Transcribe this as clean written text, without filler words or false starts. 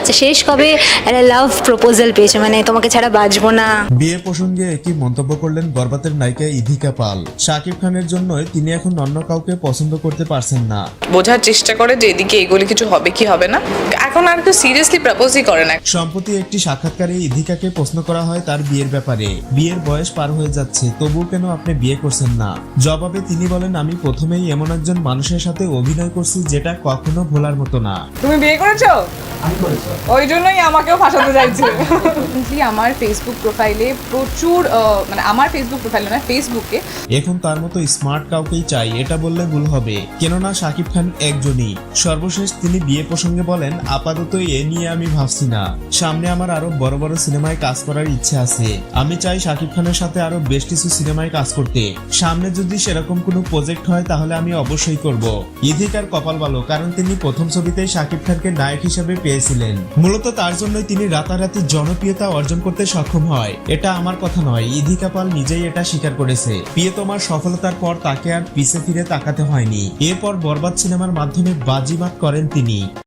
আচ্ছা, শেষ কবে একটা লাভ প্রপোজাল পেয়েছো, মানে তোমাকে ছাড়া বাঁচবো না? বিয়ে প্রসঙ্গে একটি মন্তব্য করলেন বরবাতের নায়িকা ইধিকা পাল। শাকিব খানের জন্য তিনি এখন অন্য কাউকে পছন্দ করতে পারছেন না। বোঝার চেষ্টা করে যে এদিকে এগুলি কিছু হবে কি হবে না, এখন আর কেউ সিরিয়াসলি প্রপোজই করে না। সম্প্রতি একটি সাক্ষাৎকারে ইধিকাকে প্রশ্ন করা হয় তার বিয়ের ব্যাপারে। বিয়ের বয়স পার হয়ে যাচ্ছে, তবুও কেন আপনি বিয়ে করছেন না? জবাবে তিনি বলেন, আমি প্রথমেই এমন একজন মানুষের সাথে অভিনয় করছি যেটা কখনো ভোলার মতো না। তুমি বিয়ে করেছো? ওই জন্যই আমাকেও ফাঁসাতে চাইছে। আমার ফেসবুক প্রোফাইলে প্রচুর মানে আমার ফেসবুক প্রোফাইলে না, ফেসবুকে এখন তার মতো স্মার্ট কাউকেই চাই, এটা বললে ভুল হবে, কেননা শাকিব খান একজনই। সর্বশেষ তিনি বিয়ে প্রসঙ্গে বলেন, আপাতত এ নিয়ে আমি ভাবছি না, সামনে আমার আরো বড় বড় সিনেমায় কাজ করার ইচ্ছে আছে। আমি চাই শাকিব খানের সাথে আরো বেশ কিছু সিনেমায় কাজ করতে। সামনে যদি সেরকম কোনো প্রজেক্ট হয় তাহলে আমি অবশ্যই করব। ইধিকার কপাল ভালো, কারণ তিনি প্রথম ছবিতেই শাকিব খানকে নায়ক হিসেবে পেয়েছিলেন। মূলত তার জন্যই তিনি রাতারাতি জনপ্রিয়তা অর্জন করতে সক্ষম হয়। এটা আমার কথা নয়, ইধিকা পাল নিজেই এটা স্বীকার করেছে। প্রিয়তমার সফলতার পর তাকে আর পিছে ফিরে তাকাতে হয়নি। এরপর বরবাদ সিনেমার মাধ্যমে বাজিমাত করেন তিনি।